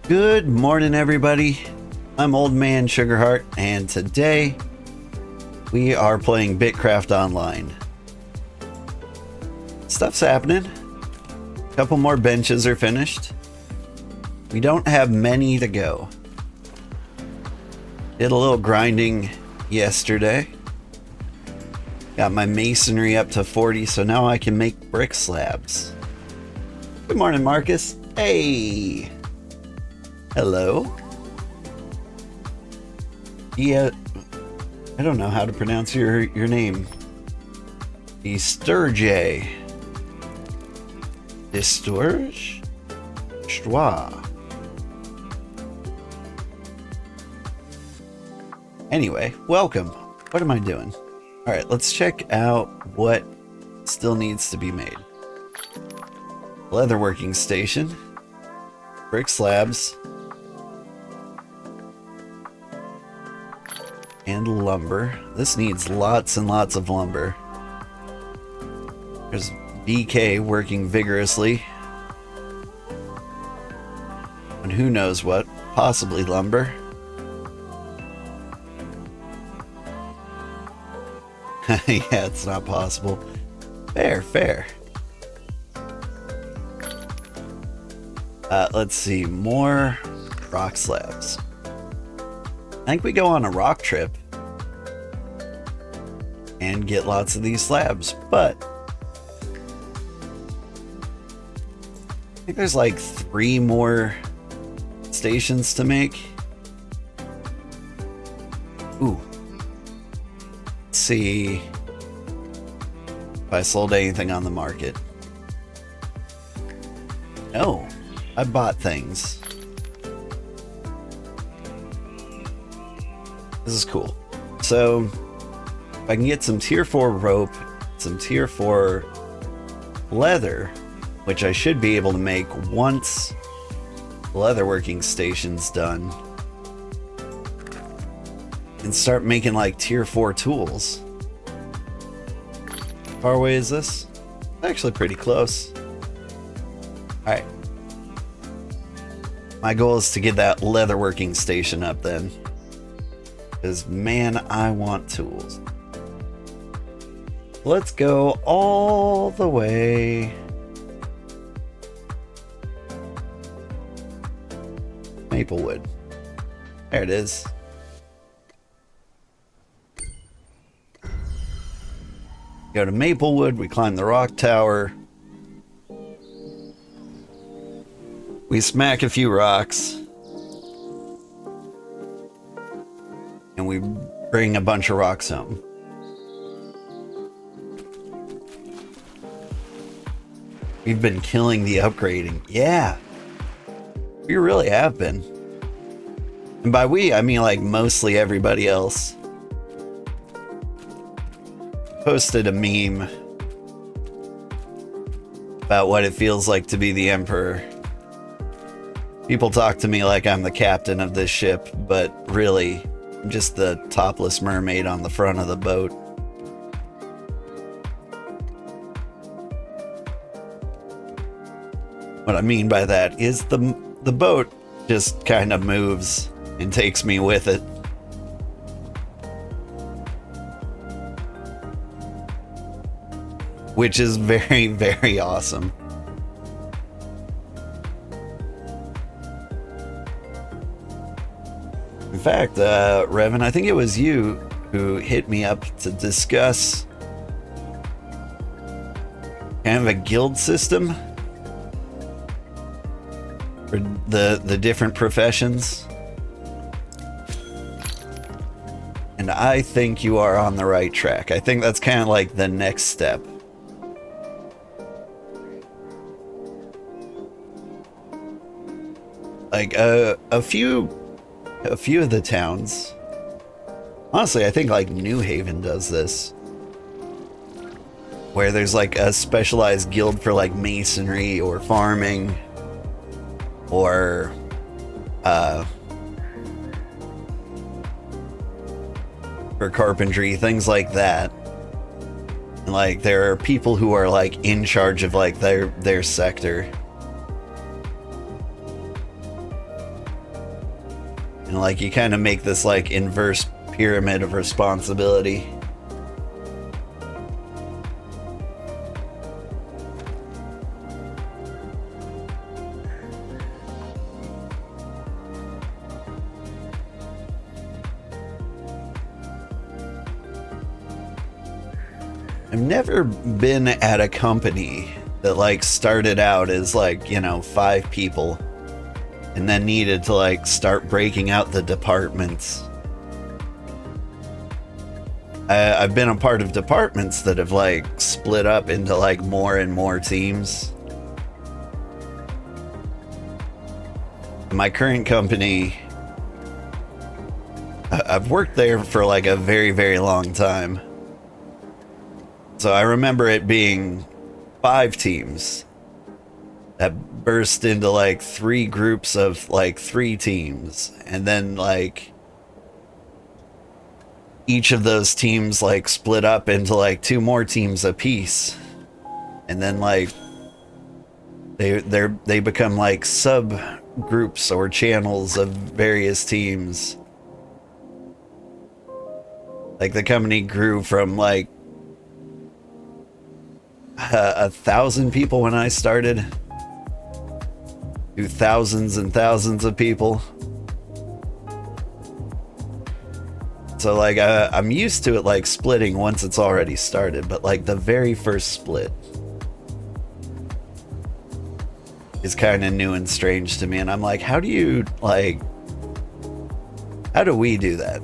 Good morning, everybody. I'm Old Man Sugarheart, and today we are playing BitCraft Online. Stuff's happening. A couple more benches are finished. We don't have many to go. Did a little grinding yesterday. Got my masonry up to 40, so now I can make brick slabs. Good morning, Marcus. Hey! Hello. Yeah, I don't know how to pronounce your name. Disturge. Disturge? Schwa. Anyway, welcome. What am I doing? Alright, let's check out what still needs to be made. Leatherworking station. Brick slabs. And lumber. This needs lots and lots of lumber. There's BK working vigorously. And who knows what? Possibly lumber. Yeah, it's not possible. Fair. Let's see. More rock slabs. I think we go on a rock trip and get lots of these slabs, but I think there's like 3 more stations to make. Ooh. Let's see if I sold anything on the market. No, I bought things. This is cool. So, if I can get some tier 4 rope, some tier 4 leather, which I should be able to make once the leatherworking station's done, and start making like tier 4 tools. How far away is this? Actually pretty close. Alright. My goal is to get that leatherworking station up then. Because, man, I want tools. Let's go all the way. Maplewood. There it is. Go to Maplewood, we climb the rock tower. We smack a few rocks. And we bring a bunch of rocks home. We've been killing the upgrading. Yeah. We really have been. And by we, I mean like mostly everybody else. Posted a meme about what it feels like to be the Emperor. People talk to me like I'm the captain of this ship, but really, I'm just the topless mermaid on the front of the boat. What I mean by that is the boat just kind of moves and takes me with it. Which is very, very awesome. In fact, Revan, I think it was you who hit me up to discuss kind of a guild system for the different professions. And I think you are on the right track. I think that's kind of like the next step. Like a few of the towns, honestly, I think like New Haven does this, where there's like a specialized guild for like masonry or farming or for carpentry, things like that. And like there are people who are like in charge of like their sector. And like you kind of make this like inverse pyramid of responsibility. I've never been at a company that like started out as like, you know, 5 people and then needed to like start breaking out the departments. I've been a part of departments that have like split up into like more and more teams. My current company, I've worked there for like a very, very long time. So I remember it being 5 teams that burst into like 3 groups of like 3 teams. And then like each of those teams like split up into like 2 more teams apiece. And then like they become like subgroups or channels of various teams. Like the company grew from like 1,000 people when I started to thousands and thousands of people. So like I'm used to it like splitting once it's already started, but like the very first split is kind of new and strange to me, and I'm like, how do we do that?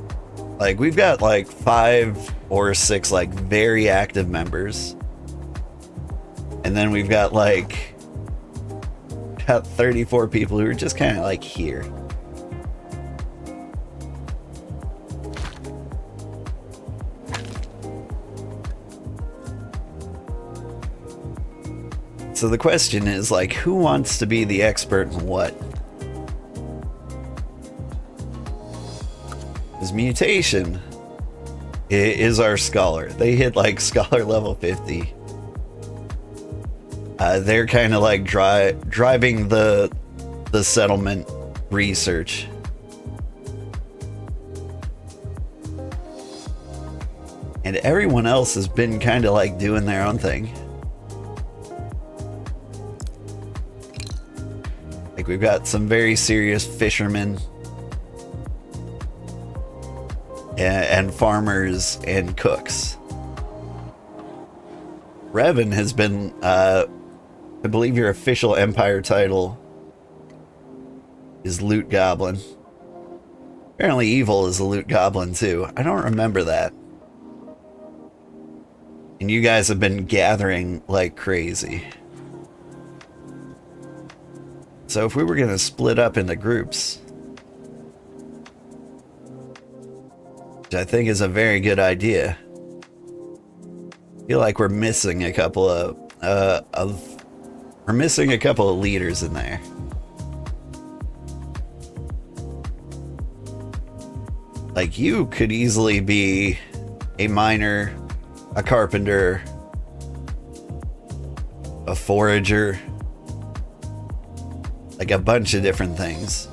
Like we've got like 5 or 6 like very active members. And then we've got like 34 people who are just kind of like here. So the question is like, who wants to be the expert in what? Because mutation is our scholar. They hit like scholar level 50. They're kind of like driving the settlement research. And everyone else has been kind of like doing their own thing. Like we've got some very serious fishermen and farmers and cooks. Revan has been, I believe your official Empire title is Loot Goblin. Apparently Evil is a Loot Goblin too. I don't remember that. And you guys have been gathering like crazy. So if we were going to split up into groups, which I think is a very good idea, I feel like we're missing a couple of leaders in there. Like you could easily be a miner, a carpenter, a forager, like a bunch of different things.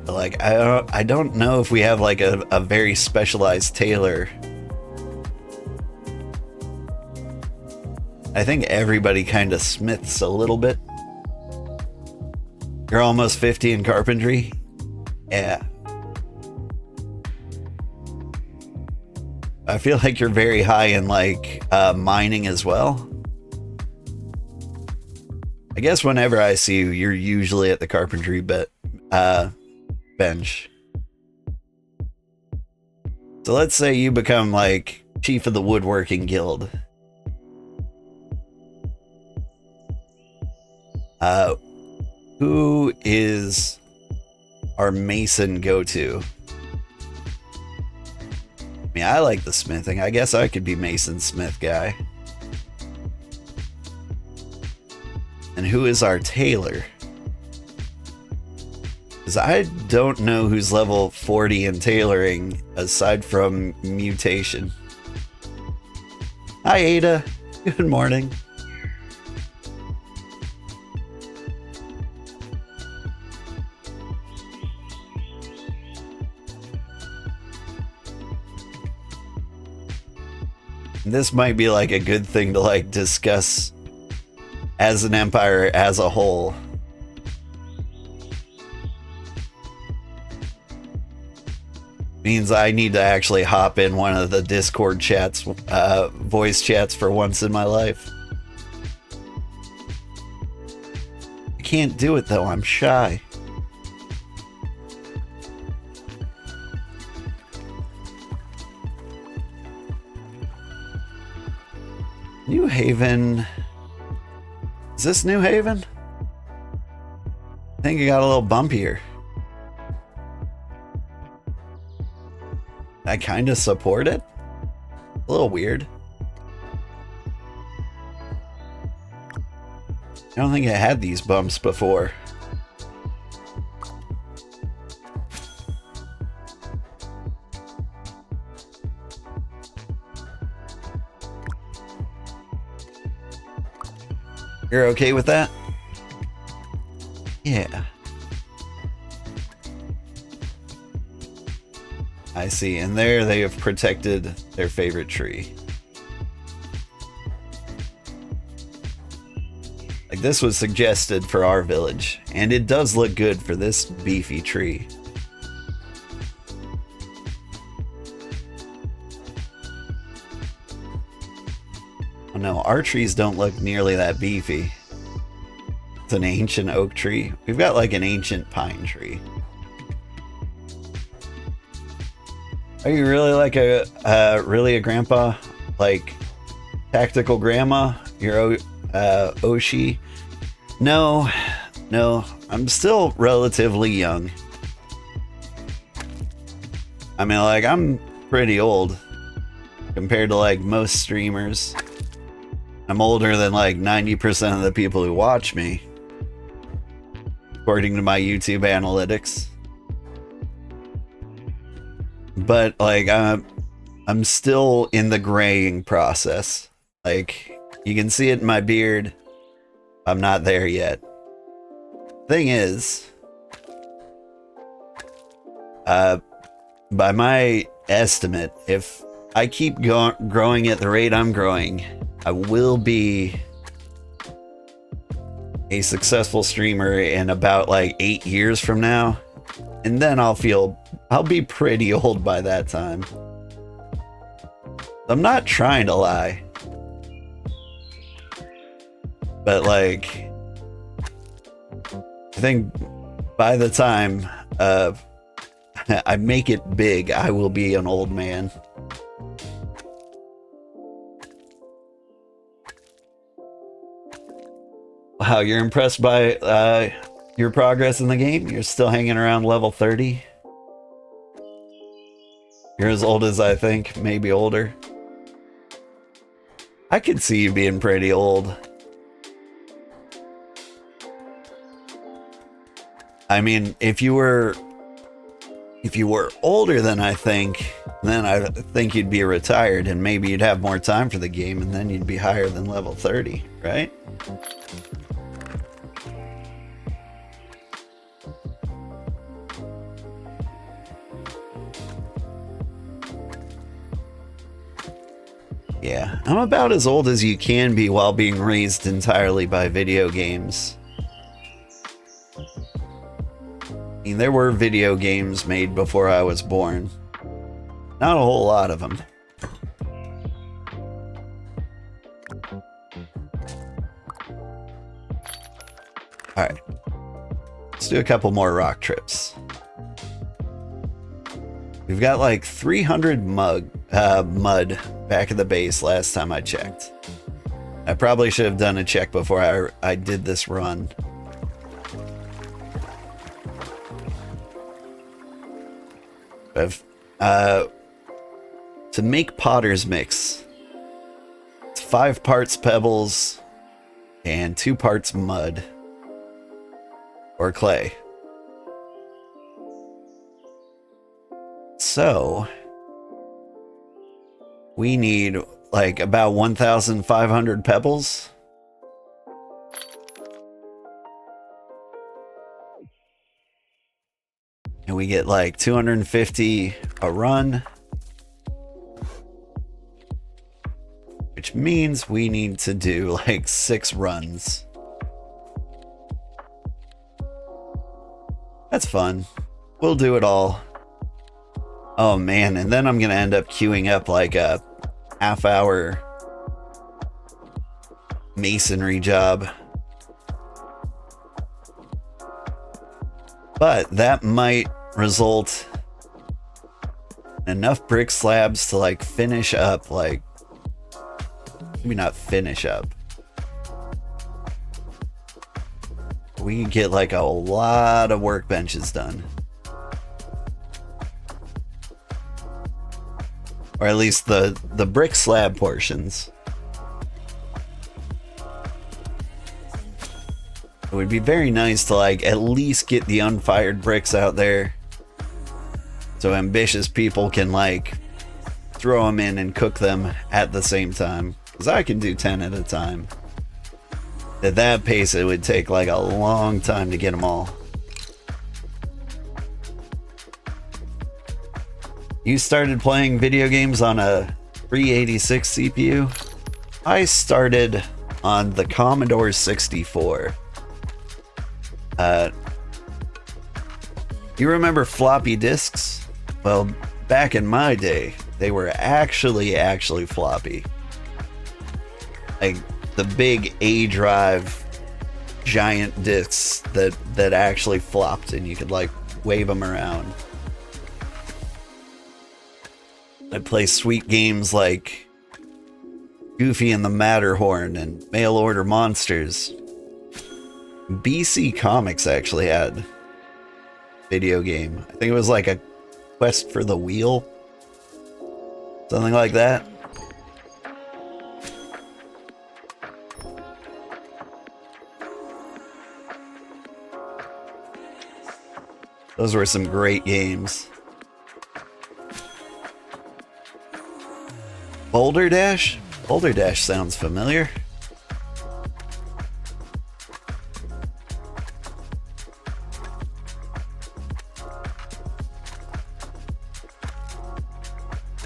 But like I don't know if we have like a very specialized tailor. I think everybody kind of smiths a little bit. You're almost 50 in carpentry? Yeah. I feel like you're very high in like mining as well. I guess whenever I see you, you're usually at the carpentry bench. So let's say you become like chief of the woodworking guild. Who is our mason go-to? I mean, I like the smithing. I guess I could be Mason Smith guy. And who is our tailor? Because I don't know who's level 40 in tailoring aside from mutation. Hi, Ada. Good morning. This might be like a good thing to like discuss as an empire as a whole. Means I need to actually hop in one of the Discord chats, voice chats for once in my life. I can't do it though, I'm shy. New Haven. Is this New Haven? I think it got a little bumpier. I kind of support it. A little weird. I don't think it had these bumps before. You're okay with that? Yeah. I see, and there they have protected their favorite tree. Like, this was suggested for our village, and it does look good for this beefy tree. Oh no, our trees don't look nearly that beefy. It's an ancient oak tree. We've got like an ancient pine tree. Are you really like really a grandpa? Like tactical grandma? You're Oshi? No, I'm still relatively young. I mean, like, I'm pretty old compared to like most streamers. I'm older than like 90% of the people who watch me, according to my YouTube analytics. But like I'm still in the graying process. Like, you can see it in my beard. I'm not there yet. Thing is, by my estimate, if I keep growing at the rate I'm growing, I will be a successful streamer in about like 8 years from now. And then I'll be pretty old by that time. I'm not trying to lie. But like, I think by the time I make it big, I will be an old man. Wow, you're impressed by your progress in the game? You're still hanging around level 30? You're as old as I think, maybe older. I could see you being pretty old. I mean, if you were older than I think, then I think you'd be retired and maybe you'd have more time for the game and then you'd be higher than level 30, right? Yeah, I'm about as old as you can be while being raised entirely by video games. I mean, there were video games made before I was born. Not a whole lot of them. Alright. Let's do a couple more rock trips. We've got like 300 mud back at the base last time I checked. I probably should have done a check before I did this run. To make potter's mix, it's 5 parts pebbles and 2 parts mud or clay. So we need like about 1,500 pebbles. And we get like 250 a run. which means we need to do like 6 runs. That's fun. We'll do it all. Oh man, and then I'm gonna end up queuing up like a half-hour masonry job. But that might result in enough brick slabs to like finish up, like, maybe not finish up. We can get like a lot of workbenches done. Or at least the brick slab portions. It would be very nice to like at least get the unfired bricks out there so ambitious people can like throw them in and cook them at the same time. Because I can do 10 at a time. At that pace, it would take like a long time to get them all. You started playing video games on a 386 CPU? I started on the Commodore 64. You remember floppy disks? Well, back in my day, they were actually floppy. Like the big A drive giant discs that actually flopped and you could like wave them around. I'd play sweet games like Goofy and the Matterhorn and Mail Order Monsters. BC Comics actually had a video game. I think it was like a Quest for the Wheel. Something like that. Those were some great games. Boulder Dash? Boulder Dash sounds familiar.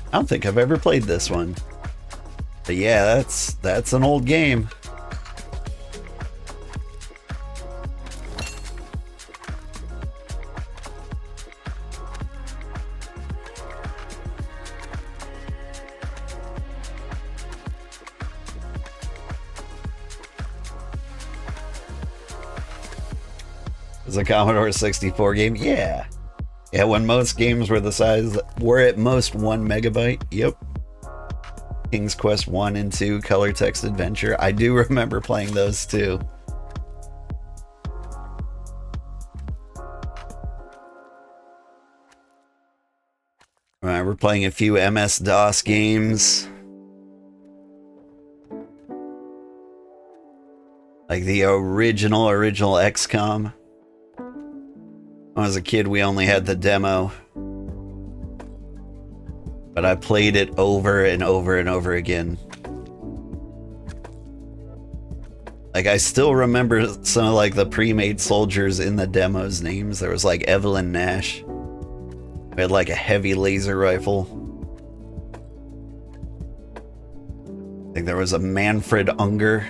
I don't think I've ever played this one. But yeah, that's an old game. It's a Commodore 64 game? Yeah. Yeah, when most games were were at most 1 megabyte. Yep. King's Quest 1 and 2, Color Text Adventure. I do remember playing those too. I remember playing a few MS-DOS games. Like the original XCOM. When I was a kid, we only had the demo. But I played it over and over and over again. Like, I still remember some of, like, the pre-made soldiers in the demo's names. There was, like, Evelyn Nash. We had, like, a heavy laser rifle. I think there was a Manfred Unger.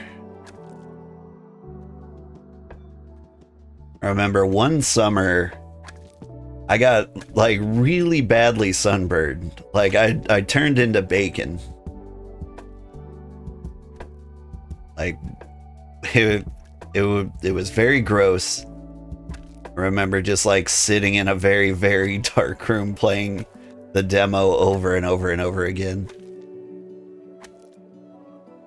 I remember one summer, I got like really badly sunburned. Like I turned into bacon. Like it was very gross. I remember just like sitting in a very, very dark room playing the demo over and over and over again.